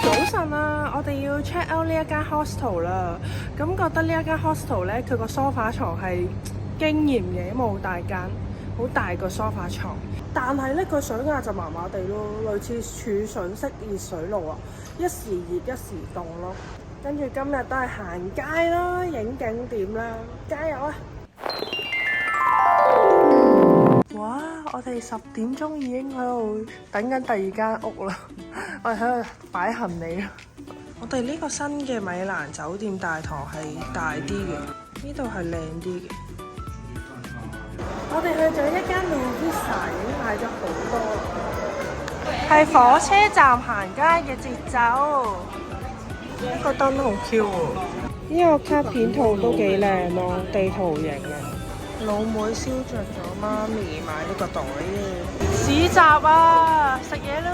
早晨啊，我哋要 check out 呢一間 hostel 啦。咁覺得呢一間 hostel 咧，佢個梳化床係驚豔嘅，因為好大間，好大個梳化床。但係咧個水壓就麻麻地咯，類似儲水式熱水爐啊，一時熱一時凍咯。跟住今日都係行街啦，影景點啦，加油啊！哇！我哋10點鐘已經喺度等緊第二間屋啦，我哋喺度擺行李啦。我哋呢個新嘅米蘭酒店大堂係大啲嘅，呢度係靚啲嘅。我哋去咗一間 Louis Vuitton 已經買咗好多啦，係火車站行街嘅節奏。一個燈好 Q 喎，呢個卡片圖都幾靚咯，地圖型嘅。老妹燒着咗媽咪買呢個袋嘅。市集啊，食嘢咯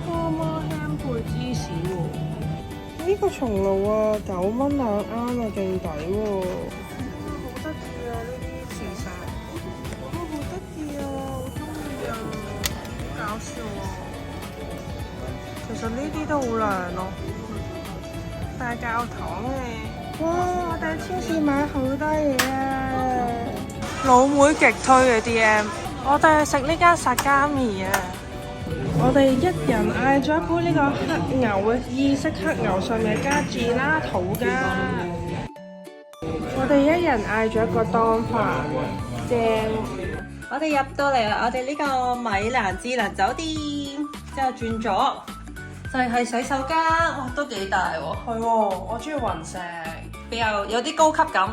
，Parma ham 配芝士喎。呢個松露啊，9蚊2啱啊，勁抵喎。好得意啊！呢啲時尚，好得意啊，好中意啊，好搞笑啊。其實呢啲都好靚咯，大教堂嘅。哇！我哋喺超市買好多嘢啊！老妹極推嘅 DM， 我哋去食呢間薩加米啊！我哋一人嗌咗一杯呢個黑牛嘅意式黑牛，上面加住拉土㗎。我哋一人嗌咗一個當飯，正。我哋入到嚟啦，我哋呢個米蘭智能酒店，之後轉左就係洗手間，哇都幾大喎。係喎，我中意雲石，比較有啲高級感。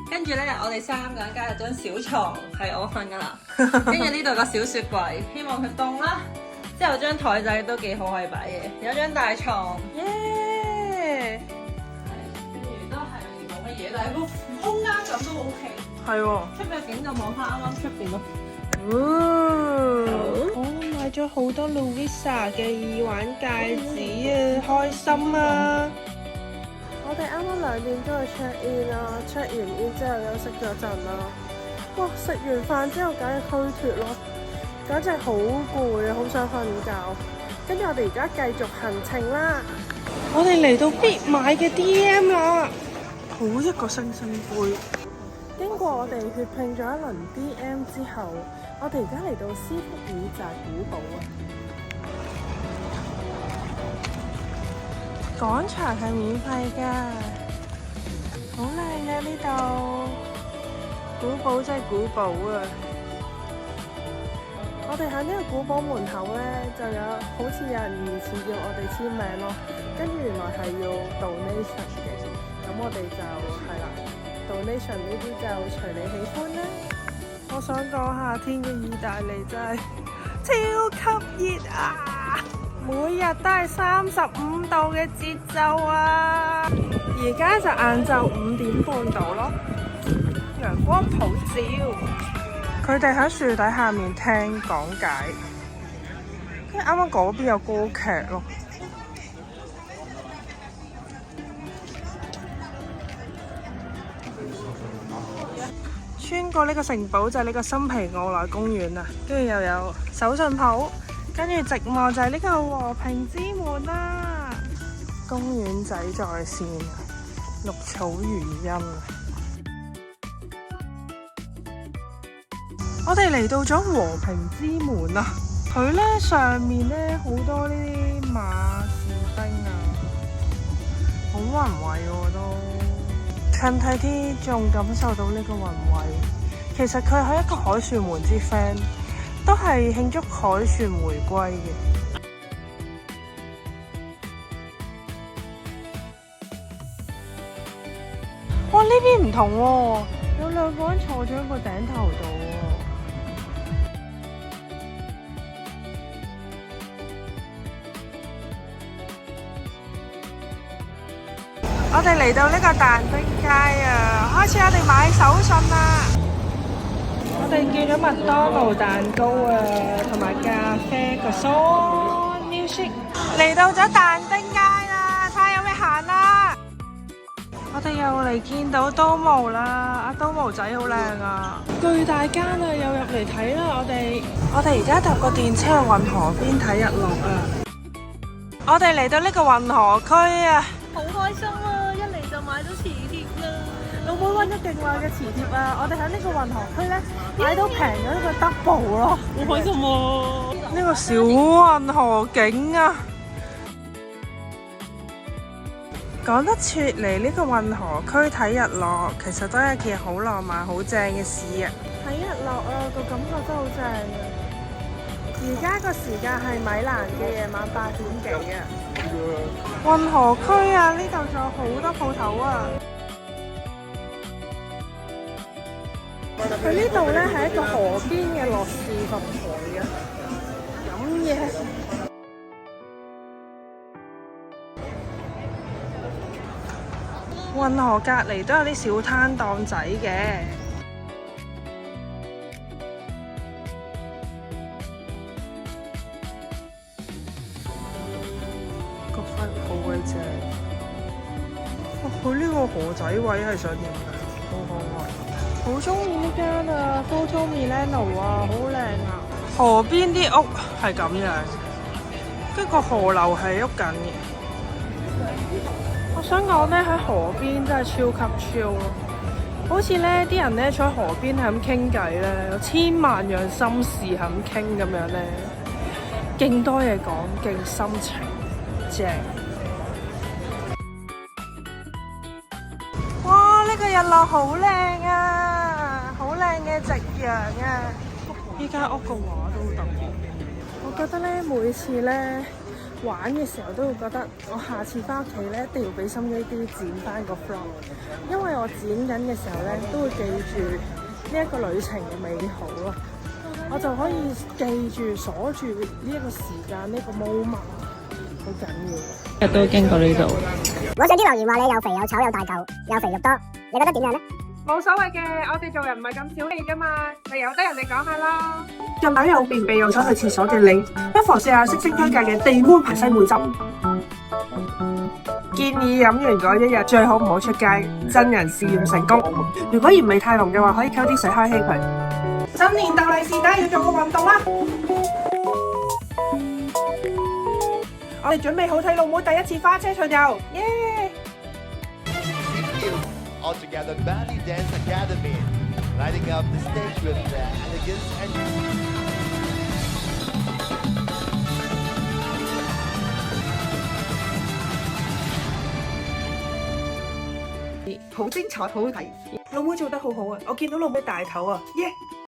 跟住咧，我哋3個人加入張小床，係我瞓噶啦。跟住呢度個小雪櫃，希望佢凍啦。之後張台仔都幾好可以擺嘢，有張大床。耶！跟住都係冇乜嘢，但係個空間感都 OK。係喎。出面景就望翻啱啱出邊咯。我買咗好多 Louis Vuitton 嘅耳環戒指啊，開心啊！我哋啱啱2點鐘去 check in 啦，check 完 in 之後休息咗陣啦。哇！食完飯之後梗係虛脫咯，簡直好攰啊，好想瞓覺。跟住我哋而家繼續行程啦。我哋嚟到必買嘅 DM 啦，好一個星星杯。經過我哋血拼咗一輪 DM 之後，我哋而家嚟到斯福爾扎古堡啊！廣場係免費㗎，好靚嘅呢度，古堡真係古堡啊！我哋喺呢個古堡門口咧，就有好似有人疑似要我哋簽名咯，跟住原來係要 donation 嘅，咁我哋就係啦。donation 呢啲就隨你喜歡啦。我想講夏天嘅意大利真係超級熱啊！每日都係35度嘅節奏啊！而家就晏晝5點半到咯，陽光普照。佢哋喺樹底下面聽講解，跟住啱啱嗰邊有歌劇咯。穿過呢個城堡就係呢個新皮奧萊公園啦，跟住又有手信鋪，跟住直望就係呢個和平之門啦。公園仔在線啊，綠草如茵啊。我哋嚟到咗和平之門啊，佢咧上面咧好多呢啲馬士兵啊，好宏偉喎都。近睇啲仲感受到呢個宏偉。其實佢係一個凱旋門之 fan， 都係慶祝凱旋回歸嘅。哇！呢邊唔同喎，有2個人坐咗喺個頂頭度喎。我哋嚟到呢個但丁街啊，開始我哋買手信啦。我哋叫咗麥當勞蛋糕啊，同埋咖啡個 Croissant Milkshake。嚟到咗但丁街啦，睇下有咩行啦。我我哋又嚟見到刀毛啦，阿刀毛仔好靚啊！巨大間啊，又入嚟睇啦！我哋而家搭個電車去運河邊睇日落啊！我哋嚟到呢個運河區啊！好開心啊！一嚟就買咗磁鐵啦！老妹揾咗勁耐嘅磁鐵啊！我哋喺呢個運河區咧買到平咗一個 double 咯，好開心喎！呢個小運河景啊！講得切嚟呢個運河區睇日落，其實都係一件好浪漫、好正嘅事啊！睇日落啊，個感覺真係好正啊！而家個時間係米蘭嘅夜晚8點幾啊！運河區啊，呢度仲有好多鋪頭啊！佢呢度咧係一個河邊嘅樂士佛台啊，飲嘢。運河隔離都有啲小攤檔仔嘅，個花好鬼正。哇！佢呢個河仔位係想點㗎？好可愛，好中意呢間啊 Porto Milano 啊，好靚啊！河邊啲屋係咁樣，跟住個河流係喐緊嘅。我想講咧，喺河邊真係超級 chill 咯，好似咧啲人咧坐喺河邊係咁傾偈咧，有千萬樣心事係咁傾咁樣咧，勁多嘢講，勁心情，正。哇！呢個日落好靚啊，好靚嘅夕陽啊！呢間屋個畫都好特別，我覺得咧每次咧玩嘅時候都會覺得，我下次翻屋企咧一定要俾心機啲剪翻個 vlog，因為我剪緊嘅時候咧都會記住呢一個旅程嘅美好咯，我就可以記住鎖住呢一個時間呢個 moment， 好緊要。日都經過呢度。網上啲留言話你又肥又醜又大嚿又肥肉多，你覺得點樣呢？冇所謂嘅，我哋做人唔係咁小氣噶嘛，咪由得人哋講下啦。近排有便秘又想去廁所嘅你，不妨試下色星推介嘅地捫牌西梅汁。建議飲完嗰一日最好唔好出街，真人試驗成功。如果嫌味太濃嘅話，可以溝啲水開稀佢。新年逗利是，梗係要做個運動啦！我哋準備好睇老妹第一次花車巡遊，耶！ Altogether Bali Dance Academy, lighting up the stage with their elegance and 好精彩，好好睇，老妹做得好好啊！我見到老妹大頭啊，耶！